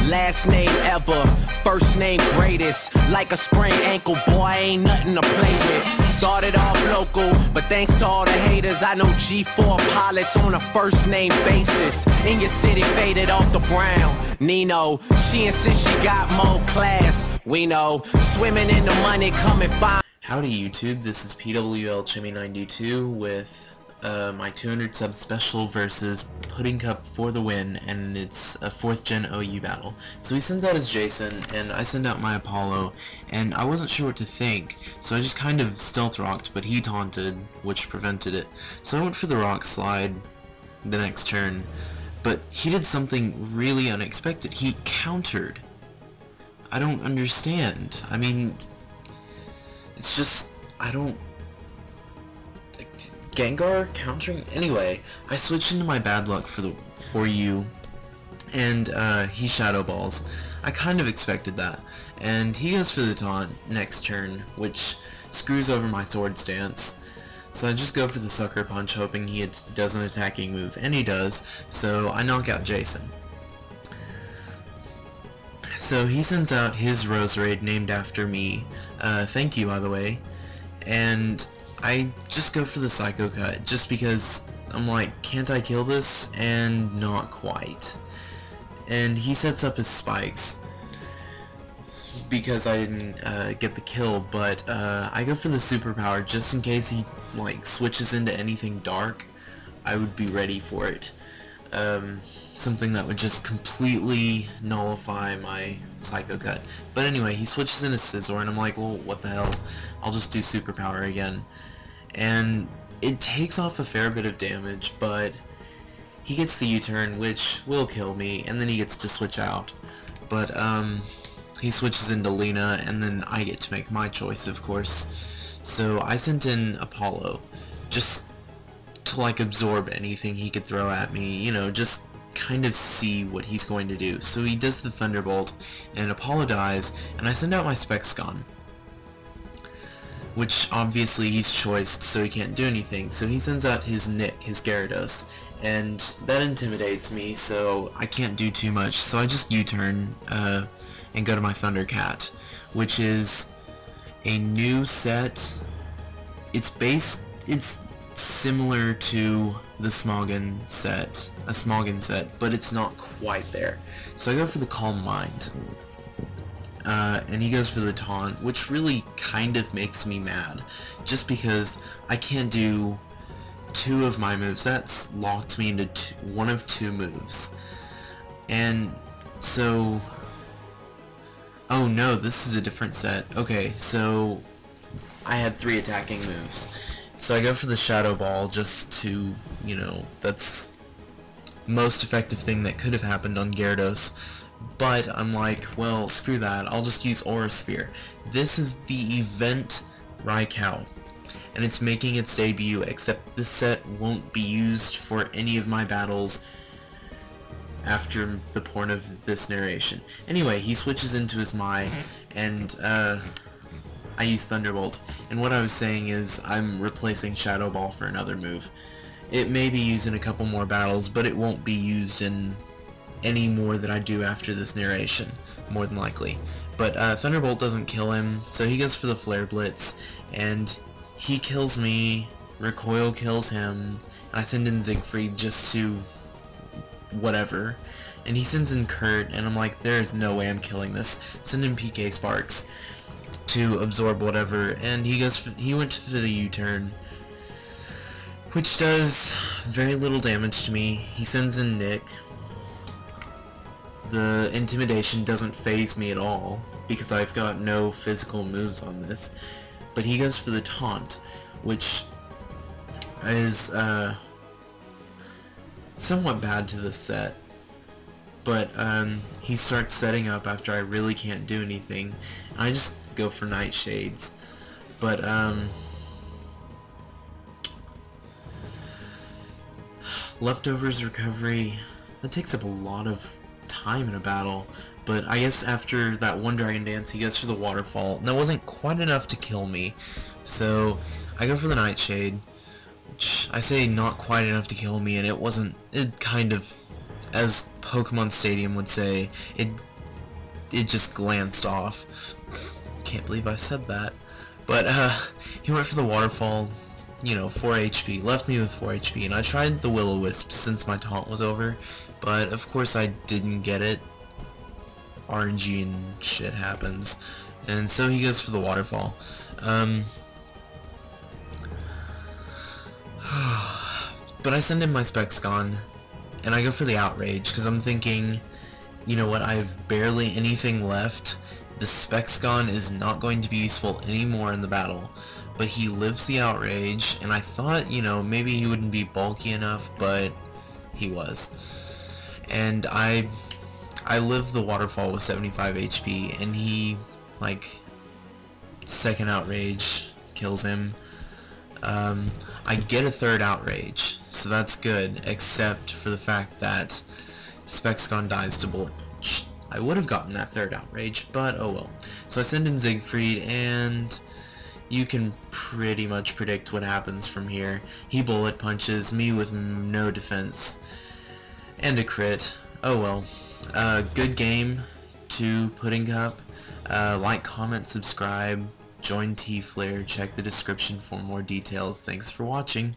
last name ever, first name greatest. Like a sprained ankle, boy, ain't nothing to play with. Started off local, but thanks to all the haters, I know G4 pilots on a first name basis. In your city, faded off the brown. Nino, she insists she got more class. We know, swimming in the money, come and find. Howdy YouTube, this is Chimmy92 with my 200 sub special versus PuddingCup for the win, and it's a 4th gen OU battle. So he sends out his Jason, and I send out my Apollo, and I wasn't sure what to think, so I just kind of stealth rocked, but he taunted, which prevented it. So I went for the rock slide the next turn, but he did something really unexpected. He countered. I don't understand. I mean, it's just, I don't... Gengar countering? Anyway, I switched into my bad luck for you, and he Shadow Balls. I kind of expected that. And he goes for the taunt next turn, which screws over my sword stance. So I just go for the Sucker Punch, hoping he does an attacking move, and he does, so I knock out Jason. So he sends out his Roserade named after me, thank you by the way, and I just go for the Psycho Cut, just because I'm like, can't I kill this? And not quite. And he sets up his spikes, because I didn't get the kill, but I go for the Superpower, just in case he like switches into anything dark, I would be ready for it. Something that would just completely nullify my Psycho Cut. But anyway, he switches into Scizor, and I'm like, well, what the hell, I'll just do Superpower again. And it takes off a fair bit of damage, but he gets the U-turn, which will kill me, and then he gets to switch out. But he switches into Lena, and then I get to make my choice, of course. So I sent in Apollo, just to like absorb anything he could throw at me, you know, just kind of see what he's going to do. So he does the Thunderbolt, and Apollo dies, and I send out my Spexcon, which obviously he's choiced, so he can't do anything. So he sends out his Nick, his Gyarados, and that intimidates me, so I can't do too much. So I just U-turn and go to my Thundercat, which is a new set. It's similar to the Smogon set, but it's not quite there. So I go for the Calm Mind. And he goes for the taunt, which really kind of makes me mad, just because I can't do 2 of my moves. That's locked me into one of 2 moves. And so, oh no, this is a different set. Okay, so I had 3 attacking moves. So I go for the Shadow Ball, just to, you know, that's most effective thing that could have happened on Gyarados. But I'm like, well, screw that, I'll just use Aura Sphere. This is the event Raikou, and it's making its debut, except this set won't be used for any of my battles after the point of this narration. Anyway, he switches into his Mai, and I use Thunderbolt. And what I was saying is, I'm replacing Shadow Ball for another move. It may be used in a couple more battles, but it won't be used in any more that I do after this narration, more than likely. But Thunderbolt doesn't kill him, so he goes for the Flare Blitz, and he kills me, Recoil kills him, and I send in Siegfried just to whatever, and he sends in Kurt, and I'm like, there is no way I'm killing this. Send in PK Sparks to absorb whatever, and he went for the U-turn, which does very little damage to me. He sends in Nick. The Intimidation doesn't phase me at all, because I've got no physical moves on this. But he goes for the Taunt, which is somewhat bad to this set. But he starts setting up after I really can't do anything, and I just go for Nightshades. But Leftovers Recovery, that takes up a lot of time in a battle, but I guess after that one Dragon Dance he goes for the Waterfall, and that wasn't quite enough to kill me, so I go for the Nightshade, which I say not quite enough to kill me, and it kind of, as Pokemon Stadium would say, it it just glanced off. Can't believe I said that. But he went for the waterfall, you know, 4 HP, left me with 4 HP, and I tried the Will-O-Wisp since my taunt was over, but of course I didn't get it. RNG and shit happens, and so he goes for the waterfall. But I send in my Spexgon, and I go for the Outrage, because I'm thinking, you know what, I have barely anything left. The Spexgon is not going to be useful anymore in the battle, but he lives the Outrage, and I thought, you know, maybe he wouldn't be bulky enough, but he was. And I lived the waterfall with 75 HP, and he, like, second Outrage kills him. I get a third Outrage, so that's good, except for the fact that Spexgon dies to bullet. I would have gotten that third Outrage, but oh well. So I send in Siegfried, and you can pretty much predict what happens from here. He bullet punches me with no defense, and a crit. Oh well. Good game to Pudding Cup. Like, comment, subscribe, join T-Flare, check the description for more details. Thanks for watching.